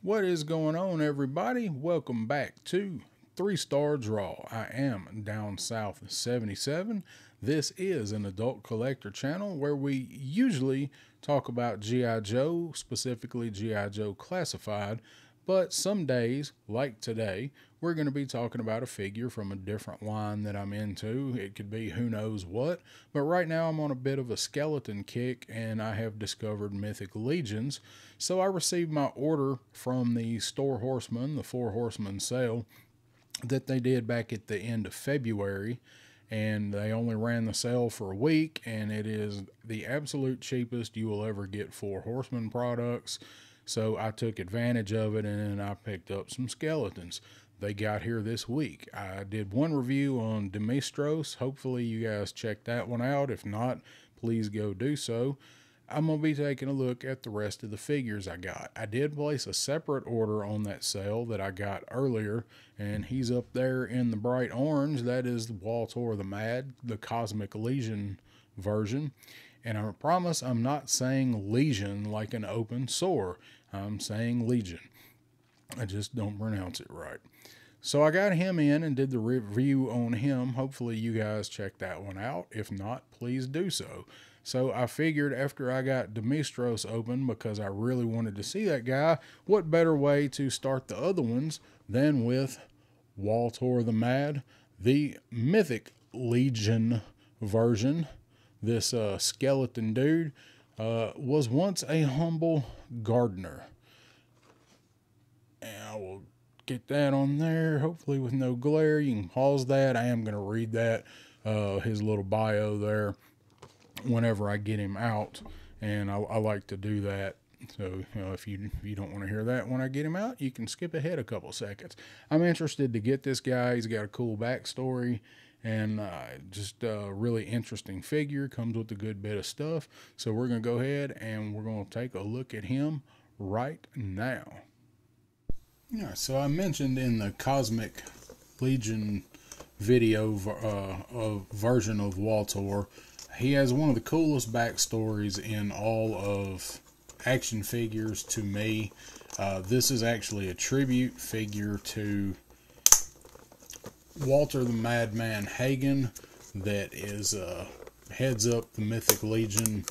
What is going on, everybody? Welcome back to 3-Star Draw. I am Down South 77. This is an adult collector channel where we usually talk about G.I. Joe, specifically G.I. Joe Classified, but some days, like today, we're going to be talking about a figure from a different line that I'm into. It could be who knows what, but right now I'm on a bit of a skeleton kick and I have discovered Mythic Legions. So I received my order from the Store Horseman, the 4 Horseman sale that they did back at the end of February. And they only ran the sale for a week, and it is the absolute cheapest you will ever get 4 Horseman products. So I took advantage of it and I picked up some skeletons. They got here this week. I did one review on Demistros. Hopefully you guys checked that one out. If not, please go do so. I'm going to be taking a look at the rest of the figures I got. I did place a separate order on that sale that I got earlier, and he's up there in the bright orange. That is the Waltor the Mad, the Cosmic Legion version. And I promise I'm not saying Legion like an open sore. I'm saying Legion. I just don't pronounce it right. So I got him in and did the review on him. Hopefully you guys check that one out. If not, please do so. So I figured after I got Demistros open, because I really wanted to see that guy, what better way to start the other ones than with Waltor the Mad, the Mythic Legion version. This skeleton dude was once a humble gardener. And I will get that on there, hopefully with no glare. You can pause that. I am going to read that, his little bio there, whenever I get him out, and I like to do that. So, if you don't want to hear that when I get him out, you can skip ahead a couple seconds. I'm interested to get this guy. He's got a cool backstory, and just a really interesting figure. Comes with a good bit of stuff. So we're going to go ahead and we're going to take a look at him right now. Yeah, so I mentioned in the Cosmic Legion video version of Waltor, he has one of the coolest backstories in all of action figures to me. This is actually a tribute figure to Walter the Madman Hagen that is heads up the Mythic Legion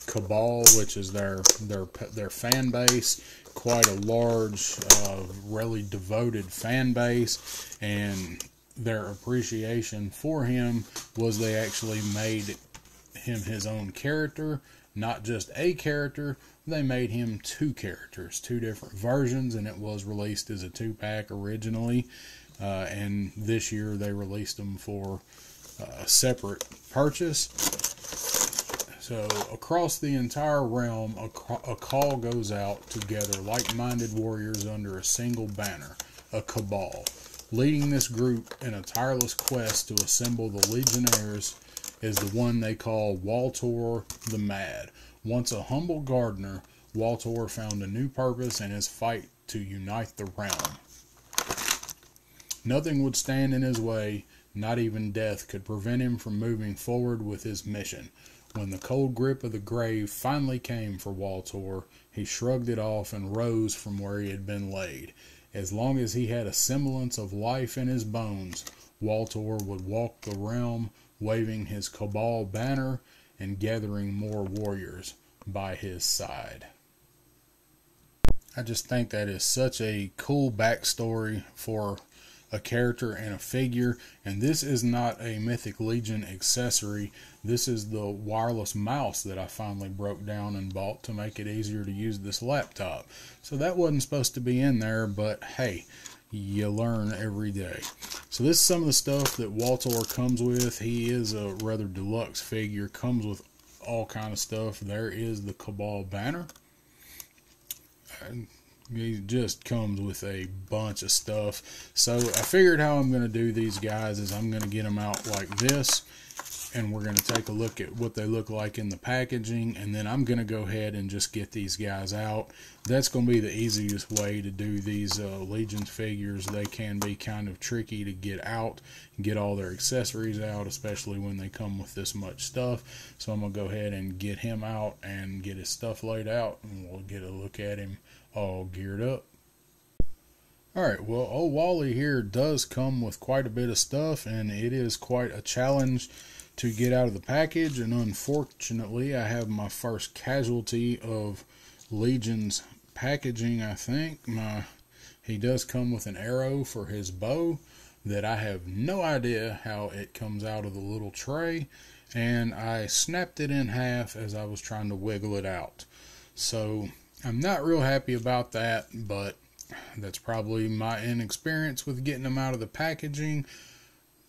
Cabal, which is their fan base. Quite a large, really devoted fan base, and their appreciation for him was they actually made him his own character, not just a character. They made him 2 characters, 2 different versions, and it was released as a 2-pack originally, and this year they released them for a separate purchase. So across the entire realm, a call goes out to gather like-minded warriors under a single banner, a cabal. Leading this group in a tireless quest to assemble the legionnaires is the one they call Waltor the Mad. Once a humble gardener, Waltor found a new purpose in his fight to unite the realm. Nothing would stand in his way, not even death could prevent him from moving forward with his mission. When the cold grip of the grave finally came for Waltor, he shrugged it off and rose from where he had been laid. As long as he had a semblance of life in his bones, Waltor would walk the realm, waving his Cabal banner and gathering more warriors by his side. I just think that is such a cool backstory for a character and a figure. And this is not a Mythic Legion accessory. This is the wireless mouse that I finally broke down and bought to make it easier to use this laptop. So that wasn't supposed to be in there, but hey, you learn every day. So this is some of the stuff that Waltor comes with. He is a rather deluxe figure, comes with all kind of stuff. There is the Cabal banner. He just comes with a bunch of stuff. So I figured how I'm going to do these guys is I'm going to get them out like this, and we're going to take a look at what they look like in the packaging, and then I'm going to go ahead and just get these guys out. That's going to be the easiest way to do these Legions figures. They can be kind of tricky to get out and get all their accessories out, especially when they come with this much stuff. So I'm going to go ahead and get him out and get his stuff laid out, and we'll get a look at him all geared up Alright, well, old Wally here does come with quite a bit of stuff, and it is quite a challenge to get out of the package, and unfortunately I have my first casualty of Legion's packaging, I think. He does come with an arrow for his bow that I have no idea how it comes out of the little tray, and I snapped it in half as I was trying to wiggle it out. So I'm not real happy about that, but that's probably my inexperience with getting them out of the packaging.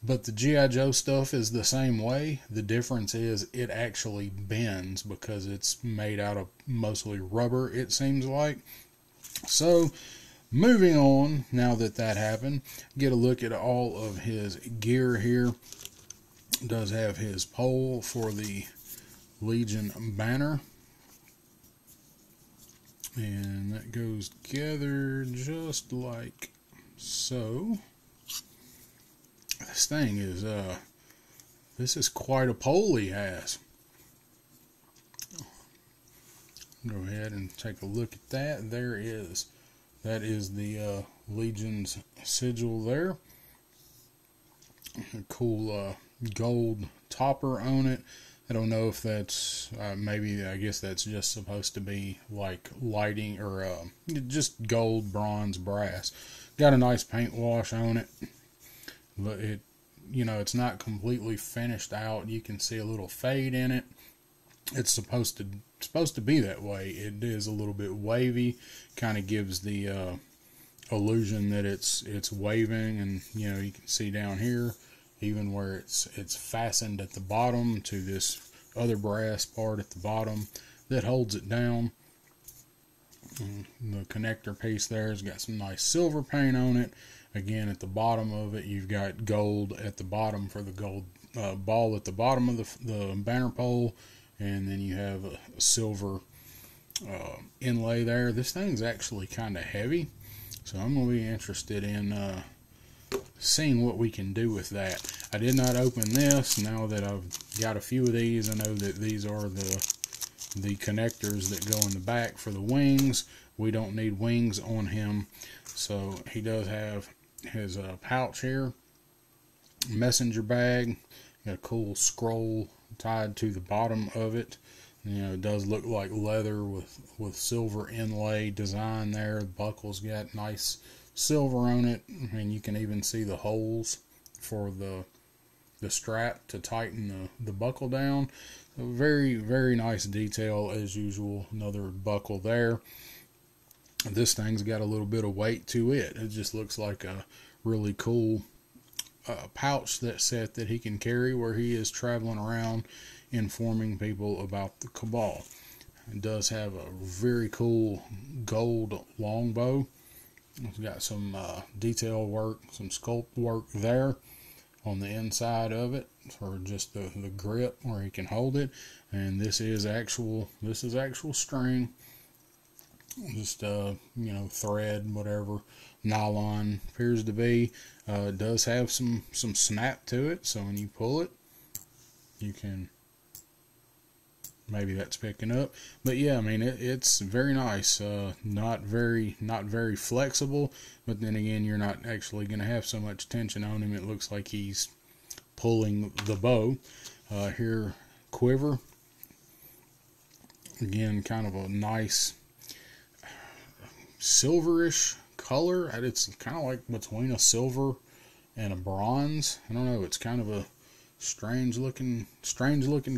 But the G.I. Joe stuff is the same way. The difference is it actually bends because it's made out of mostly rubber, it seems like. So moving on, now that that happened, get a look at all of his gear here. Does have his pole for the Legion banner, and that goes together just like so. This thing is this is quite a pole he has. Go ahead and take a look at that. That is the Legion's sigil there. A cool gold topper on it. I don't know if that's maybe, I guess that's just supposed to be like lighting or just gold, bronze, brass. Got a nice paint wash on it, but it, you know, it's not completely finished out. You can see a little fade in it. It's supposed to be that way. It is a little bit wavy, kind of gives the illusion that it's waving, and you know, you can see down here even where it's fastened at the bottom to this other brass part at the bottom that holds it down. And the connector piece there has got some nice silver paint on it. Again, at the bottom of it, you've got gold at the bottom for the gold ball at the bottom of the banner pole, and then you have a silver inlay there. This thing's actually kind of heavy, so I'm going to be interested in seeing what we can do with that. I did not open this. Now that I've got a few of these, I know that these are the connectors that go in the back for the wings. We don't need wings on him, so he does have his pouch here, messenger bag, got a cool scroll tied to the bottom of it. You know, it does look like leather with silver inlay design there. The buckle's got nice silver on it, and you can even see the holes for the strap to tighten the buckle down. So very, very nice detail as usual. Another buckle there. This thing's got a little bit of weight to it. It just looks like a really cool pouch set that he can carry where he is traveling around informing people about the Cabal. It does have a very cool gold longbow. It's got some detail work, some sculpt work there on the inside of it for just the grip where he can hold it. And this is actual string, just you know, thread, whatever, nylon appears to be. It does have some snap to it, so when you pull it, you can, maybe that's picking up, but yeah, I mean it's very nice. Not very flexible, but then again, you're not actually going to have so much tension on him. It looks like he's pulling the bow. Here, quiver, again, kind of a nice silverish color. It's kind of like between a silver and a bronze. I don't know, it's kind of a strange looking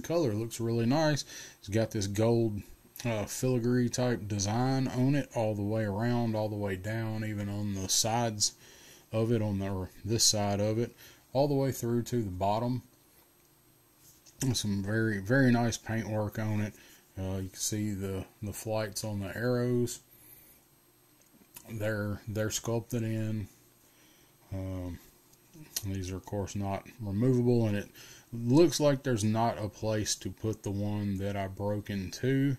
color. Looks really nice. It's got this gold filigree type design on it all the way around, all the way down, even on the sides of it, on this side of it, all the way through to the bottom. Some very, very nice paint work on it. You can see the flights on the arrows. They're sculpted in. These are of course not removable, and it looks like there's not a place to put the one that I broke into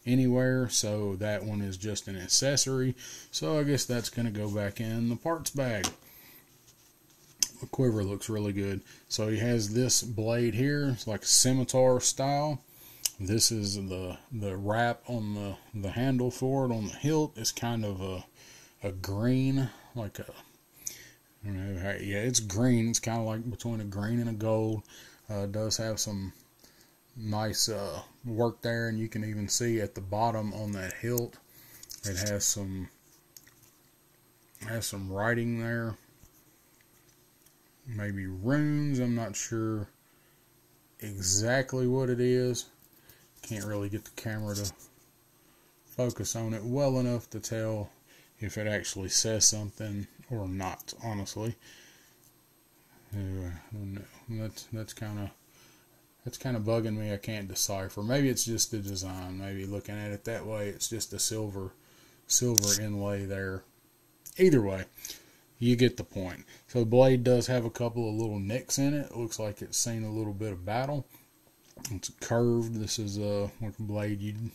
anywhere, so that one is just an accessory. So I guess that's going to go back in the parts bag. The quiver looks really good. So he has this blade here. It's like a scimitar style. This is the wrap on the handle for it. On the hilt is kind of a green like a, I don't know, yeah, it's green. It's kind of like between a green and a gold. It does have some nice work there, and you can even see at the bottom on that hilt, it has some writing there. Maybe runes. I'm not sure exactly what it is. Can't really get the camera to focus on it well enough to tell if it actually says something or not, honestly. That's kind of bugging me. I can't decipher. Maybe it's just the design. Maybe looking at it that way, it's just a silver inlay there. Either way, you get the point. So the blade does have a couple of little nicks in it. It looks like it's seen a little bit of battle. It's curved. This is like a blade you'd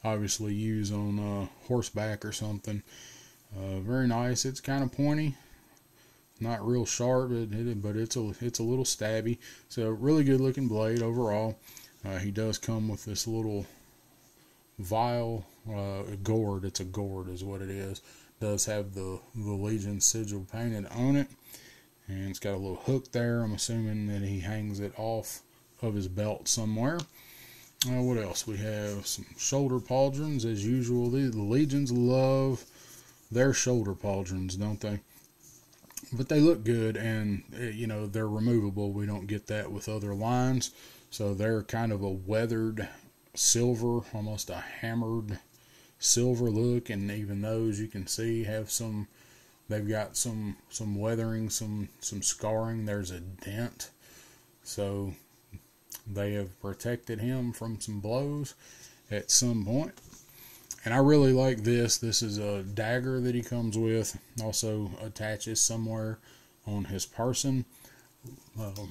obviously use on horseback or something. Very nice. It's kind of pointy, not real sharp, but it's a little stabby. So really good looking blade overall. He does come with this little vial, gourd. It's a gourd is what it is. Does have the Legion sigil painted on it, and it's got a little hook there. I'm assuming that he hangs it off of his belt somewhere. What else? We have some shoulder pauldrons as usual. The Legions love their shoulder pauldrons, don't they? But they look good, and you know, they're removable. We don't get that with other lines, so they're kind of a weathered silver, almost a hammered silver look, and even those you can see have some, they've got some weathering, some scarring. There's a dent, so they have protected him from some blows at some point. And I really like this. This is a dagger that he comes with, also attaches somewhere on his person. Well,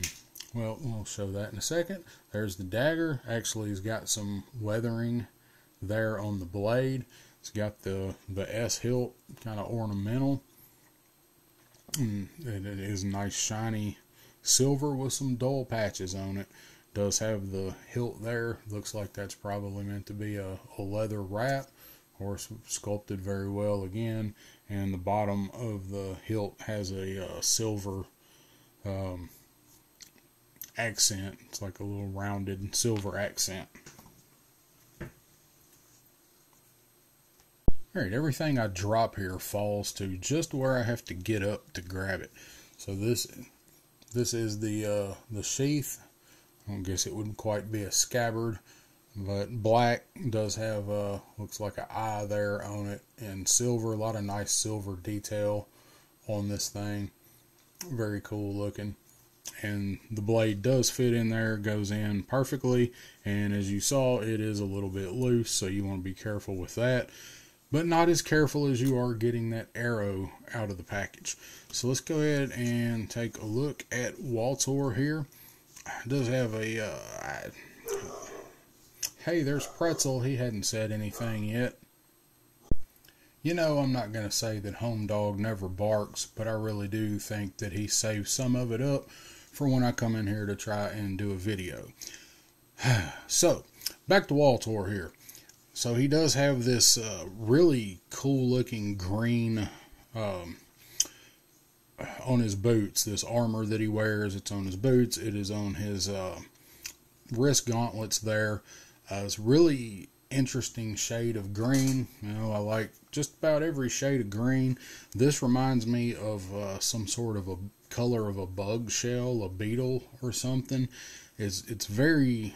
we'll show that in a second. There's the dagger. Actually, he's got some weathering there on the blade. It's got the S hilt, kind of ornamental. And it is nice shiny silver with some dull patches on it. Does have the hilt there. Looks like that's probably meant to be a leather wrap, or sculpted very well again. And the bottom of the hilt has a silver accent. It's like a little rounded silver accent. Alright, everything I drop here falls to just where I have to get up to grab it. So this is the sheath. I guess it wouldn't quite be a scabbard, but black. Does have looks like an eye there on it, and silver. A lot of nice silver detail on this thing. Very cool looking. And the blade does fit in there, goes in perfectly, and as you saw, it is a little bit loose, so you want to be careful with that, but not as careful as you are getting that arrow out of the package. So let's go ahead and take a look at Waltor here. It does have a hey, there's Pretzel. He hadn't said anything yet. You know, I'm not going to say that Home Dog never barks, but I really do think that he saves some of it up for when I come in here to try and do a video. So, back to Waltor here. So he does have this really cool looking green on his boots. This armor that he wears, it's on his boots. It is on his wrist gauntlets there. It's really interesting shade of green. You know, I like just about every shade of green. This reminds me of some sort of a color of a bug shell, a beetle or something. It's very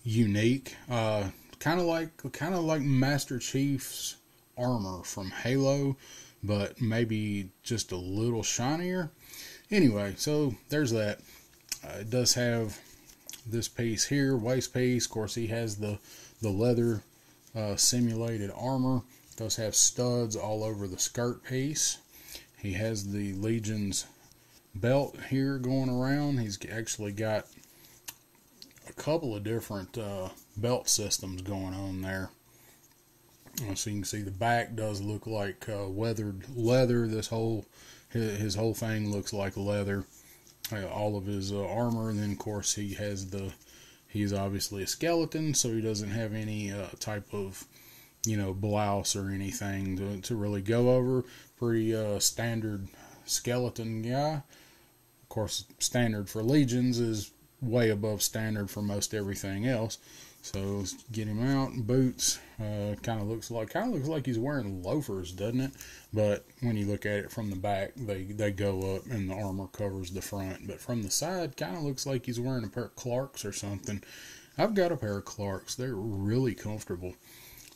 unique. Kind of like Master Chief's armor from Halo, but maybe just a little shinier. Anyway, so there's that. It does have this piece here, waist piece. Of course, he has the leather simulated armor. Does have studs all over the skirt piece. He has the Legion's belt here going around. He's actually got a couple of different belt systems going on there. So you can see the back does look like weathered leather. His whole thing looks like leather. All of his armor, and then of course he's obviously a skeleton, so he doesn't have any type of blouse or anything to really go over. Pretty standard skeleton guy. Of course, standard for legions is way above standard for most everything else. So let's get him out. Boots, kind of looks like he's wearing loafers, doesn't it? But when you look at it from the back, they go up and the armor covers the front. But from the side, kind of looks like he's wearing a pair of Clarks or something. I've got a pair of Clarks. They're really comfortable.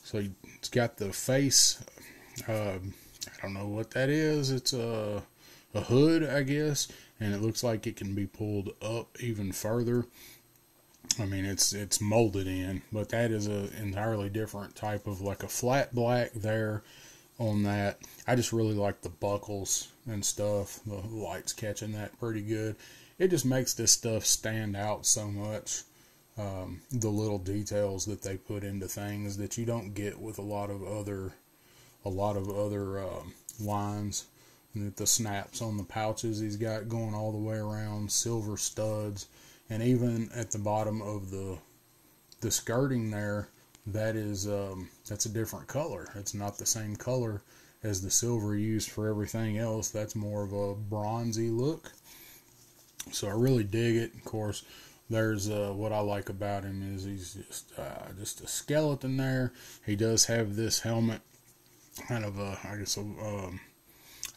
So it's got the face. I don't know what that is. It's a hood, I guess, and it looks like it can be pulled up even further. I mean, it's molded in, but that is a entirely different type of, like a flat black there on that. I just really like the buckles and stuff. The light's catching that pretty good. It just makes this stuff stand out so much. The little details that they put into things that you don't get with a lot of other lines. And the snaps on the pouches he's got going all the way around, silver studs. And even at the bottom of the skirting there, that's a different color. It's not the same color as the silver used for everything else. That's more of a bronzy look. So I really dig it. Of course, there's what I like about him is he's just a skeleton there. He does have this helmet, kind of a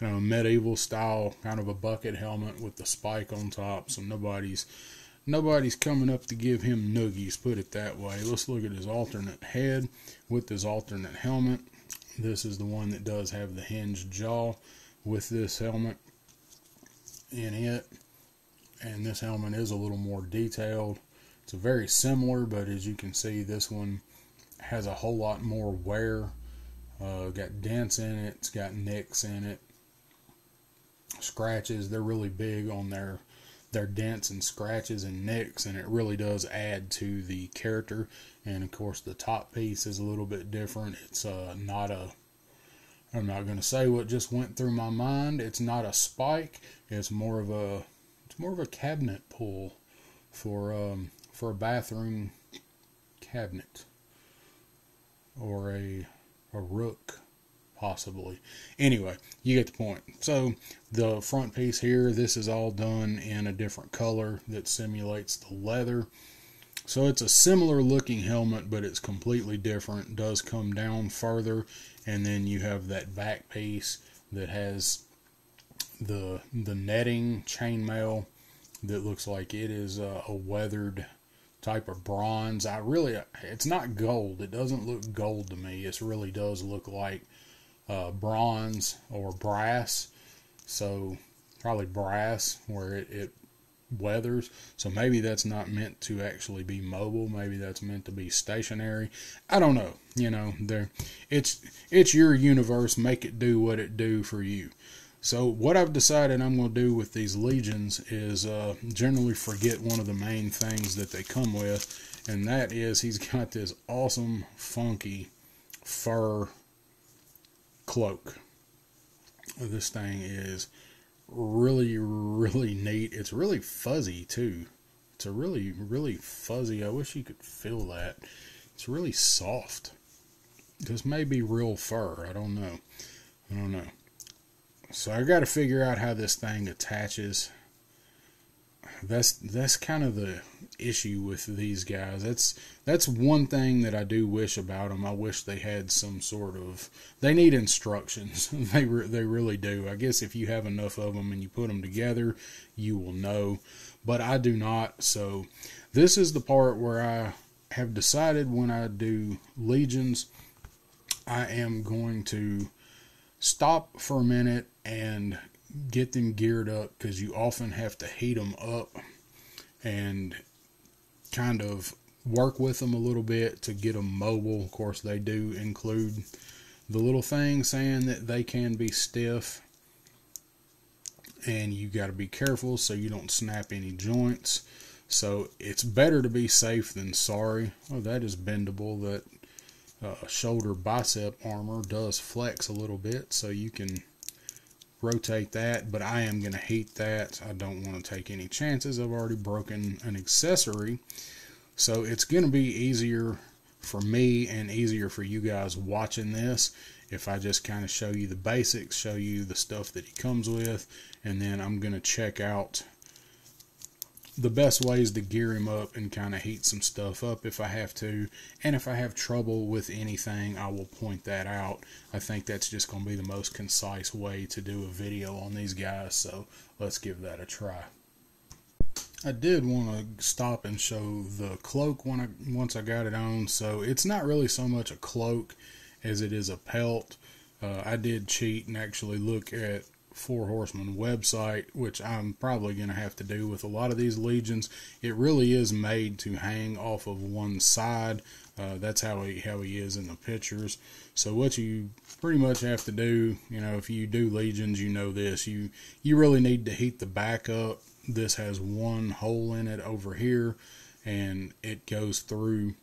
medieval style, kind of a bucket helmet with the spike on top. So nobody's coming up to give him noogies, put it that way. Let's look at his alternate head with his alternate helmet. This is the one that does have the hinged jaw with this helmet in it. And this helmet is a little more detailed. It's very similar, but as you can see, this one has a whole lot more wear. Got dents in it. It's got nicks in it. Scratches. They're really big on their dents and scratches and nicks, and it really does add to the character. And of course the top piece is a little bit different. It's I'm not going to say what just went through my mind. It's not a spike. It's more of a cabinet pull for a bathroom cabinet or a rook. Possibly. Anyway, you get the point. So the front piece here, this is all done in a different color that simulates the leather. So it's a similar looking helmet, but it's completely different. It does come down further, and then you have that back piece that has the netting chainmail that looks like it is a weathered type of bronze. It's not gold. It doesn't look gold to me. It really does look like bronze or brass. So probably brass where it weathers. So maybe that's not meant to actually be mobile. Maybe that's meant to be stationary. I don't know. It's your universe. Make it do what it do for you. So what I've decided I'm going to do with these legions is generally forget one of the main things that they come with, and that is he's got this awesome funky fur cloak. This thing is really, really neat. It's really fuzzy too. It's a really, really fuzzy. I wish you could feel that. It's really soft. This may be real fur. I don't know. So I got to figure out how this thing attaches. That's kind of the issue with these guys. That's one thing that I do wish about them. I wish they had some sort of. They need instructions. They really do. I guess if you have enough of them and you put them together, you will know. But I do not. So this is the part where I have decided when I do legions, I am going to stop for a minute and get them geared up, because you often have to heat them up and kind of work with them a little bit to get them mobile. Of course, they do include the little thing saying that they can be stiff, and you got to be careful so you don't snap any joints. So it's better to be safe than sorry. Oh, that is bendable. That shoulder bicep armor does flex a little bit, so you can rotate that, but I am going to heat that. I don't want to take any chances. I've already broken an accessory, so it's going to be easier for me and easier for you guys watching this if I just kind of show you the basics, show you the stuff that he comes with, and then I'm going to check out the best ways to gear him up and kind of heat some stuff up if I have to. And if I have trouble with anything, I will point that out. I think that's just going to be the most concise way to do a video on these guys, so let's give that a try. I did want to stop and show the cloak once I got it on. So it's not really so much a cloak as it is a pelt. I did cheat and actually look at Four Horsemen website, which I'm probably going to have to do with a lot of these legions. It really is made to hang off of one side. That's how he is in the pictures. So what you pretty much have to do, if you do legions, you know this. You really need to heat the back up. This has one hole in it over here, and it goes through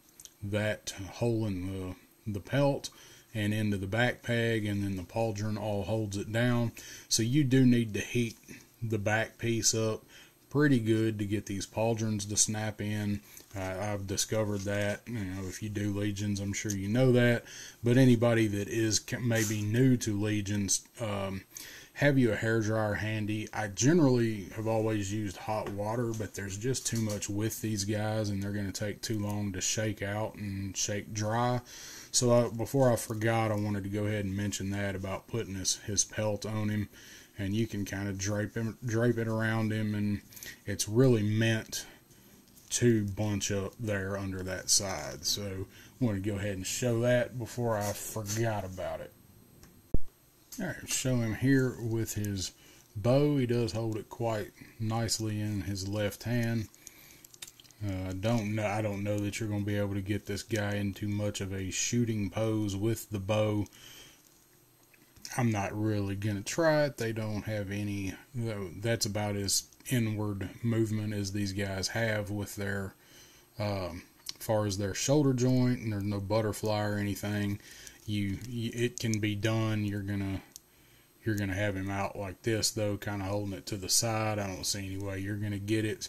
that hole in the pelt and into the back peg, and then the pauldron all holds it down. So you do need to heat the back piece up pretty good to get these pauldrons to snap in. I've discovered that. If you do legions, I'm sure you know that. But anybody that is maybe new to legions, have you a hairdryer handy. I generally have always used hot water, but there's just too much with these guys, and they're going to take too long to shake out and shake dry. So before I forgot, I wanted to go ahead and mention that about putting his pelt on him, and you can kind of drape it around him, and it's really meant to bunch up there under that side. So I want to go ahead and show that before I forgot about it. Alright, show him here with his bow. He does hold it quite nicely in his left hand. I don't know that you're going to be able to get this guy into much of a shooting pose with the bow. I'm not really going to try it. They don't have any. That's about as inward movement as these guys have with their, as far as their shoulder joint, and there's no butterfly or anything. It can be done. You're gonna have him out like this though, kind of holding it to the side. I don't see any way you're gonna get it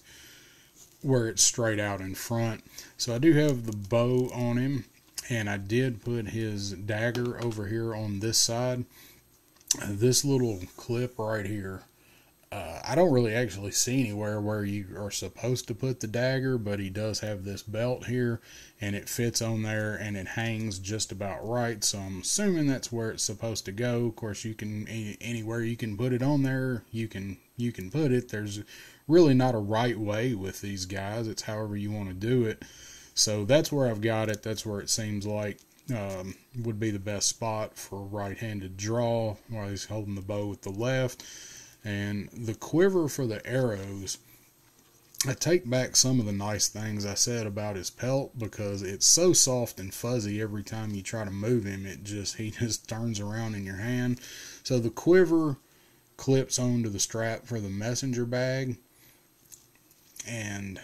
where it's straight out in front. So I do have the bow on him, and I did put his dagger over here on this side. This little clip right here, I don't really actually see anywhere where you are supposed to put the dagger, but he does have this belt here, and it fits on there, and it hangs just about right. So I'm assuming that's where it's supposed to go. Of course, you can anywhere you can put it on there, you can put it. There's really not a right way with these guys. It's however you want to do it. So that's where I've got it. That's where it seems like would be the best spot for right-handed draw, while he's holding the bow with the left. And the quiver for the arrows, I take back some of the nice things I said about his pelt, because it's so soft and fuzzy every time you try to move him. He just turns around in your hand. So the quiver clips onto the strap for the messenger bag, and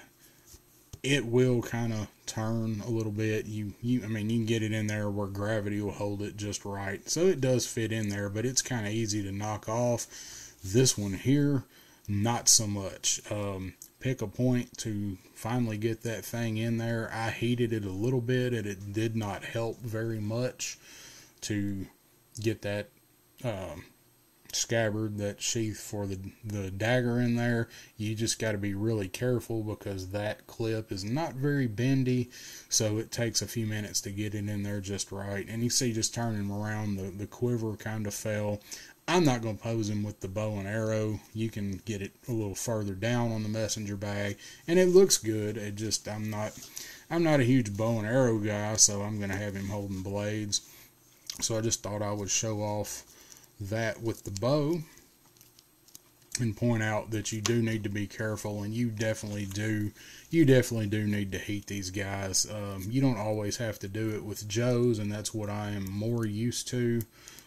it will kind of turn a little bit. I mean, you can get it in there where gravity will hold it just right. So it does fit in there, but it's kind of easy to knock off. This one here, not so much. Pick a point to finally get that thing in there. I heated it a little bit, and it did not help very much to get that scabbard, that sheath for the dagger in there. You just got to be really careful, because that clip is not very bendy, so it takes a few minutes to get it in there just right. And you see, just turning around, the quiver kind of fell. I'm not going to pose him with the bow and arrow. You can get it a little further down on the messenger bag, and it looks good. It just, I'm not a huge bow and arrow guy, so I'm going to have him holding blades. So I just thought I would show off that with the bow, and point out that you do need to be careful, and you definitely do need to heat these guys. You don't always have to do it with Joes, and that's what I am more used to,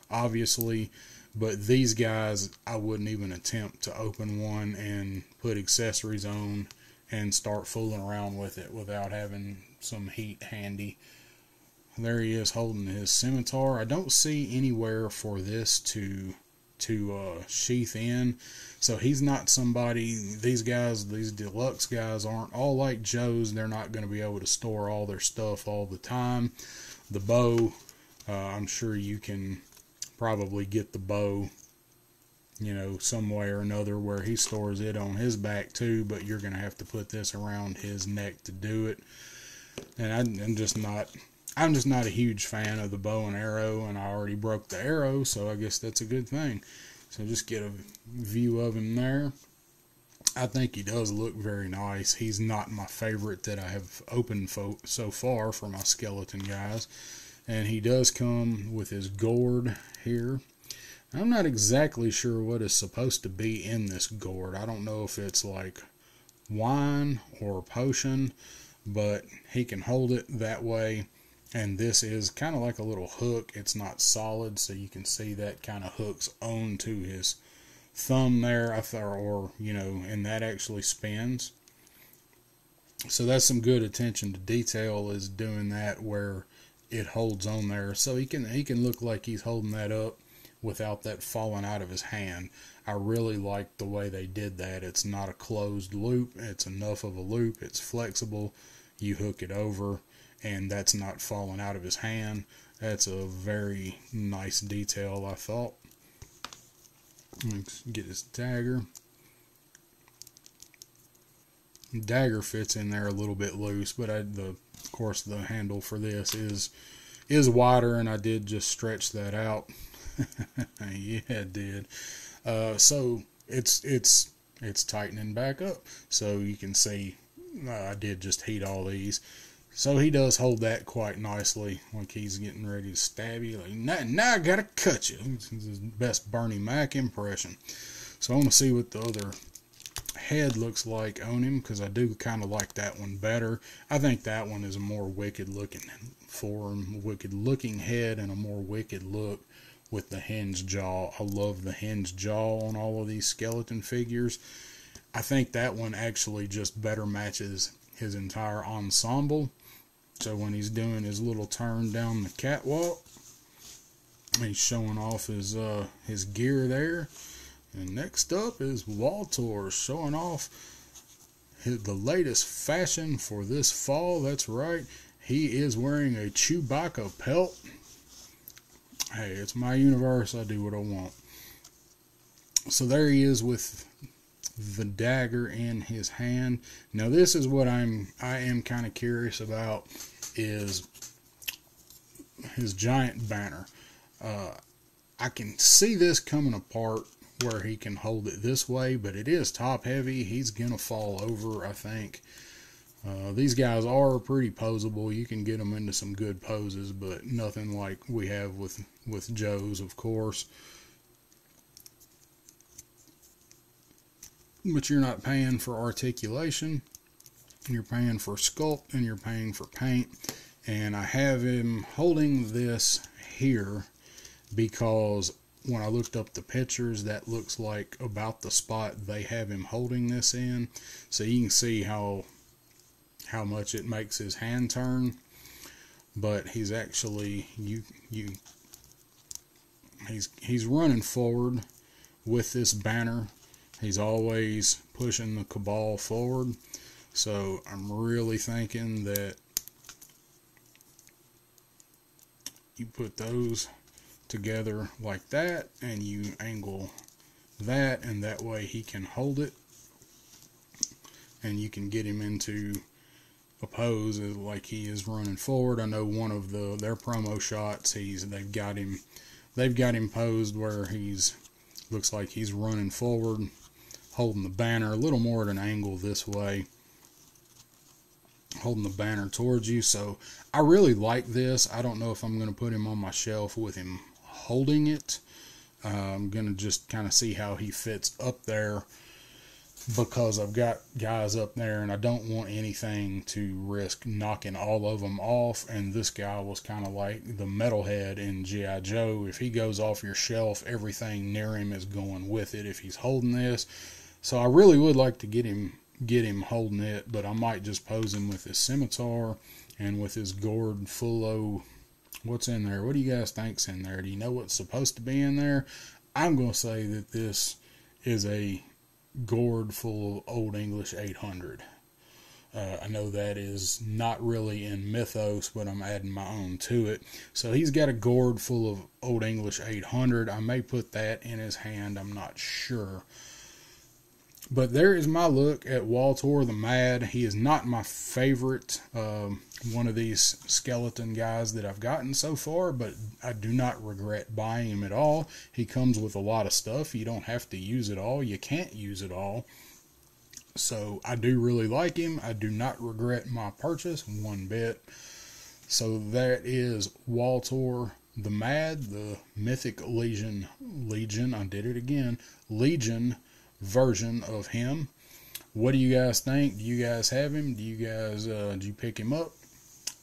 obviously. But these guys, I wouldn't even attempt to open one and put accessories on and start fooling around with it without having some heat handy. There he is holding his scimitar. I don't see anywhere for this to to sheath in. So he's not somebody, these guys, these deluxe guys aren't all like Joe's. They're not going to be able to store all their stuff all the time. The bow, I'm sure you can probably get the bow, you know, some way or another where he stores it on his back too, but you're going to have to put this around his neck to do it. And I'm just not a huge fan of the bow and arrow, and I already broke the arrow, so I guess that's a good thing. So just get a view of him there. I think he does look very nice. He's not my favorite that I have opened so far for my skeleton guys. And he does come with his gourd here. I'm not exactly sure what is supposed to be in this gourd. I don't know if it's like wine or potion, but he can hold it that way. And this is kind of like a little hook. It's not solid, so you can see that kind of hooks onto his thumb there, or you know, and that actually spins. So that's some good attention to detail, is doing that where it holds on there, so he can look like he's holding that up without that falling out of his hand. I really like the way they did that. It's not a closed loop. It's enough of a loop. It's flexible. You hook it over, and that's not falling out of his hand. That's a very nice detail, I thought. Let's get his dagger. Dagger fits in there a little bit loose, but of course the handle for this is wider, and I did just stretch that out. Yeah, it did. So it's tightening back up. So you can see I did just heat all these. So he does hold that quite nicely, like he's getting ready to stab you. Like, now I gotta cut you. It's his best Bernie Mac impression. So I want to see what the other head looks like on him, because I do kind of like that one better. I think that one is a more wicked looking form, wicked looking head, and a more wicked look with the hinged jaw. I love the hinged jaw on all of these skeleton figures. I think that one actually just better matches his entire ensemble. So when he's doing his little turn down the catwalk, he's showing off his gear there. And next up is Waltor, showing off the latest fashion for this fall. That's right, he is wearing a Chewbacca pelt. Hey, it's my universe. I do what I want. So there he is with the dagger in his hand. Now this is what I am kind of curious about, is his giant banner. I can see this coming apart where he can hold it this way, but it is top heavy. He's gonna fall over, I think. These guys are pretty posable. You can get them into some good poses, but nothing like we have with Joe's, of course. But you're not paying for articulation. You're paying for sculpt, and you're paying for paint. And I have him holding this here because when I looked up the pictures, that looks like about the spot they have him holding this in. So you can see how much it makes his hand turn. But he's actually he's running forward with this banner. He's always pushing the cabal forward. So I'm really thinking that you put those together like that, and you angle that, and that way he can hold it, and you can get him into a pose like he is running forward. I know one of their promo shots, they've got him posed where he's looks like he's running forward, holding the banner a little more at an angle this way, holding the banner towards you. So I really like this. I don't know if I'm going to put him on my shelf with him holding it. I'm going to just kind of see how he fits up there, because I've got guys up there and I don't want anything to risk knocking all of them off. And this guy was kind of like the metalhead in G.I. Joe. If he goes off your shelf, everything near him is going with it if he's holding this. So I really would like to get him holding it, but I might just pose him with his scimitar and with his gourd full of what's in there. What do you guys think's in there? Do you know what's supposed to be in there? I'm going to say that this is a gourd full of Old English 800. I know that is not really in Mythos, but I'm adding my own to it. So he's got a gourd full of Old English 800. I may put that in his hand. I'm not sure. But there is my look at Waltor the Mad. He is not my favorite one of these skeleton guys that I've gotten so far, but I do not regret buying him at all. He comes with a lot of stuff. You don't have to use it all. You can't use it all. So I do really like him. I do not regret my purchase one bit. So that is Waltor the Mad, the Mythic Legion, I did it again, Legion version of him. What do you guys think? Do you guys have him? Do you guys, did you pick him up?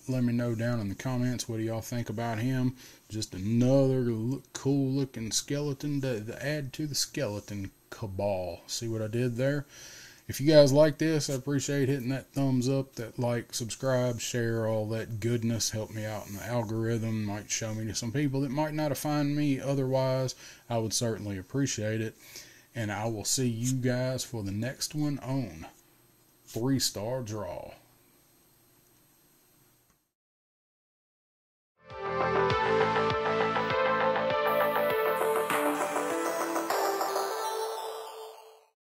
Let me know down in the comments. What do y'all think about him? Just another cool looking skeleton to add to the skeleton cabal. See what I did there? If you guys like this, I appreciate hitting that thumbs up, that like, subscribe, share, all that goodness. Help me out in the algorithm. Might show me to some people that might not have found me otherwise. I would certainly appreciate it. And I will see you guys for the next one on 3-Star Draw.